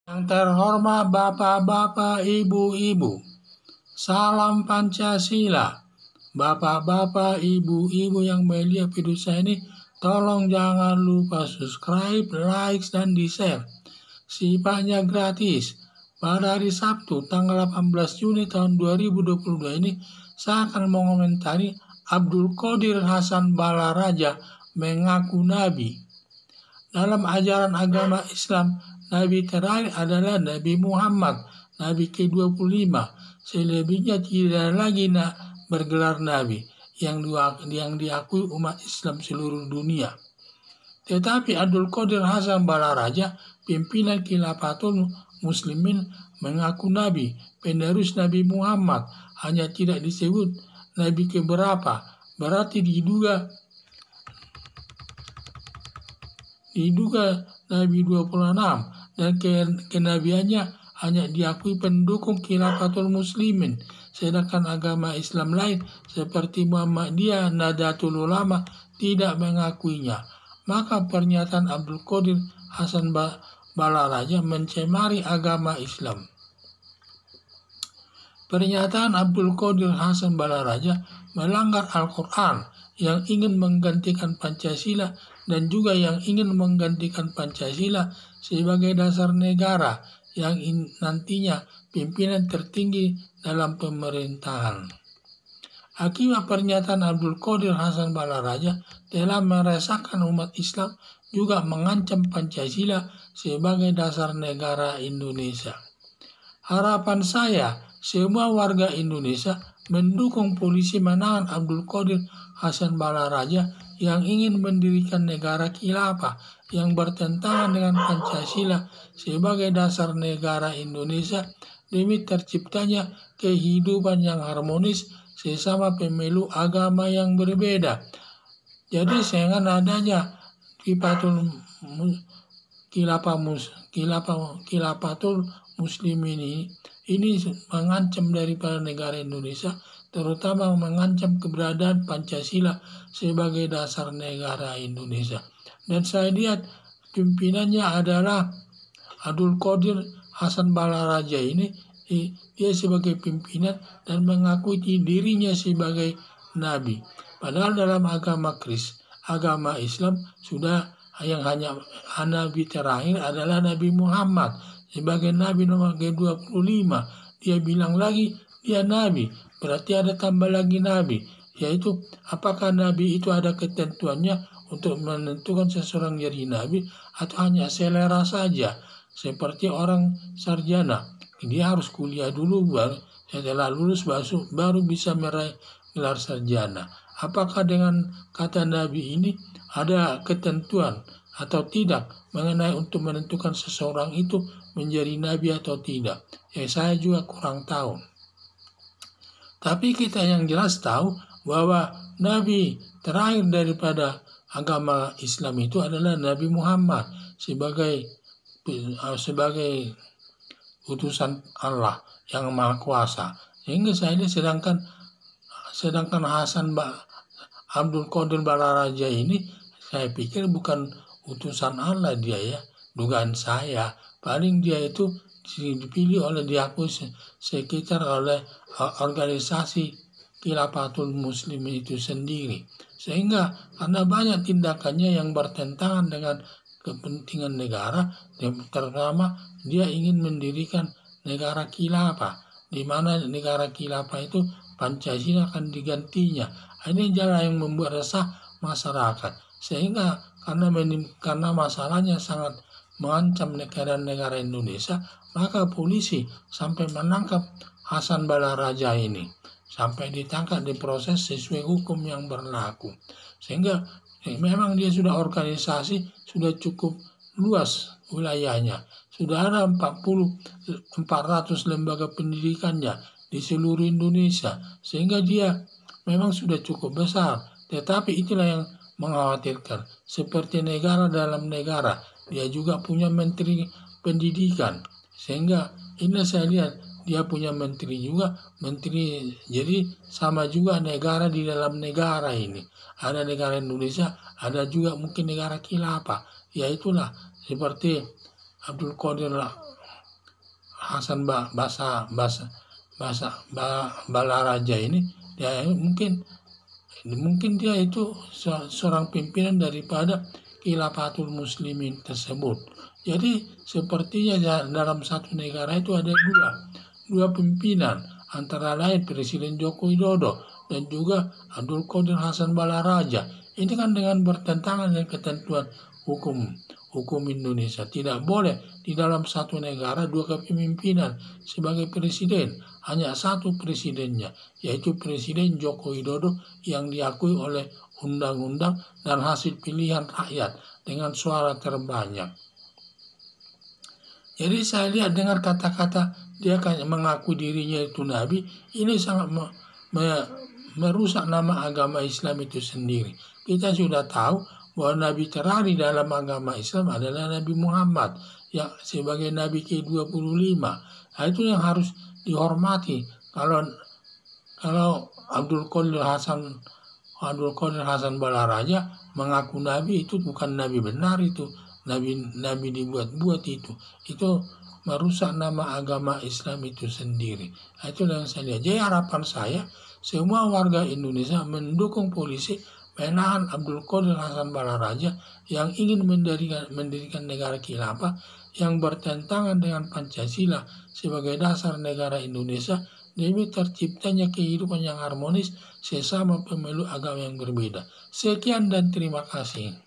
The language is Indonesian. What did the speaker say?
Yang terhormat bapak-bapak, ibu-ibu, salam Pancasila. Bapak-bapak, ibu-ibu yang melihat video saya ini, tolong jangan lupa subscribe, like, dan di-share. Sifatnya gratis. Pada hari Sabtu, tanggal 18 Juni tahun 2022 ini, saya akan mengomentari Abdul Qadir Hasan Balaraja mengaku Nabi. Dalam ajaran agama Islam, Nabi terakhir adalah Nabi Muhammad, Nabi ke-25. Selebihnya tidak lagi bergelar Nabi yang diakui umat Islam seluruh dunia. Tetapi Abdul Qadir Hasan Balaraja, pimpinan Khilafatul Muslimin, mengaku Nabi, penerus Nabi Muhammad, hanya tidak disebut Nabi keberapa. Berarti diduga Nabi 26 dan kenabiannya hanya diakui pendukung Khilafatul Muslimin, sedangkan agama Islam lain seperti Muhammadiyah, Nahdlatul Ulama tidak mengakuinya. Maka pernyataan Abdul Qadir Hasan Balaraja mencemari agama Islam. Pernyataan Abdul Qadir Hasan Balaraja melanggar Al-Quran yang ingin menggantikan Pancasila dan juga yang ingin menggantikan Pancasila sebagai dasar negara yang nantinya pimpinan tertinggi dalam pemerintahan. Akibat pernyataan Abdul Qadir Hasan Balaraja telah meresahkan umat Islam, juga mengancam Pancasila sebagai dasar negara Indonesia. Harapan saya, semua warga Indonesia mendukung polisi menahan Abdul Qadir Hasan Balaraja yang ingin mendirikan negara khilafah yang bertentangan dengan Pancasila sebagai dasar negara Indonesia demi terciptanya kehidupan yang harmonis sesama pemeluk agama yang berbeda. Jadi dengan adanya Khilafatul Muslimin ini mengancam daripada negara Indonesia, terutama mengancam keberadaan Pancasila sebagai dasar negara Indonesia. Dan saya lihat pimpinannya adalah Abdul Qadir Hasan Balaraja ini, dia sebagai pimpinan dan mengakui dirinya sebagai Nabi. Padahal dalam agama Islam sudah yang hanya Nabi terakhir adalah Nabi Muhammad sebagai Nabi nomor ke-25. Dia bilang lagi dia Nabi, berarti ada tambah lagi Nabi, yaitu apakah Nabi itu ada ketentuannya untuk menentukan seseorang jadi Nabi atau hanya selera saja, seperti orang sarjana. Dia harus kuliah dulu, setelah lulus baru bisa meraih gelar sarjana. Apakah dengan kata Nabi ini ada ketentuan atau tidak mengenai untuk menentukan seseorang itu menjadi Nabi atau tidak? Saya juga kurang tahu. Tapi kita yang jelas tahu bahwa Nabi terakhir daripada agama Islam itu adalah Nabi Muhammad sebagai utusan Allah yang Maha Kuasa. Sehingga saya ini sedangkan Abdul Qadir Balaraja ini, saya pikir bukan utusan Allah dia ya, dugaan saya. Paling dia itu dipilih diakui sekitar oleh organisasi Khilafatul Muslimin itu sendiri. Sehingga karena banyak tindakannya yang bertentangan dengan kepentingan negara, terutama dia ingin mendirikan negara khilafah, di mana negara khilafah itu Pancasila akan digantinya. Ini jalan yang membuat resah masyarakat. Sehingga karena masalahnya sangat mengancam negara Indonesia, maka polisi sampai menangkap Hasan Balaraja ini, sampai ditangkap, diproses sesuai hukum yang berlaku. Sehingga memang dia sudah organisasi, sudah cukup luas wilayahnya. Sudah ada 400 lembaga pendidikannya di seluruh Indonesia. Sehingga dia memang sudah cukup besar. Tetapi itulah yang mengkhawatirkan. Seperti negara dalam negara, dia juga punya menteri pendidikan. Sehingga ini saya lihat dia punya menteri juga, jadi sama juga negara di dalam negara ini. Ada negara Indonesia, ada juga mungkin negara khilafah. Ya itulah seperti Abdul Qadir Balaraja ini, dia mungkin dia itu seorang pimpinan daripada Khilafatul Muslimin tersebut. Jadi sepertinya dalam satu negara itu ada dua pimpinan, antara lain Presiden Joko Widodo dan juga Abdul Qadir Hasan Balaraja. Ini kan dengan bertentangan dengan ketentuan hukum Indonesia. Tidak boleh di dalam satu negara dua kepemimpinan sebagai presiden. Hanya satu presidennya, yaitu Presiden Joko Widodo yang diakui oleh undang-undang dan hasil pilihan rakyat dengan suara terbanyak. Jadi saya lihat dengar kata-kata dia kan mengaku dirinya itu nabi, ini sangat merusak nama agama Islam itu sendiri. Kita sudah tahu bahwa nabi terakhir dalam agama Islam adalah Nabi Muhammad yang sebagai nabi ke-25. Nah, itu yang harus dihormati. Kalau Abdul Qadir Hasan Balaraja mengaku nabi, itu bukan nabi benar, itu nabi dibuat-buat, itu merusak nama agama Islam itu sendiri. Nah, itu yang saya lihat. Jadi harapan saya semua warga Indonesia mendukung polisi menahan Abdul Qadir Hasan Balaraja yang ingin mendirikan negara khilafah yang bertentangan dengan Pancasila sebagai dasar negara Indonesia demi terciptanya kehidupan yang harmonis sesama pemeluk agama yang berbeda. Sekian dan terima kasih.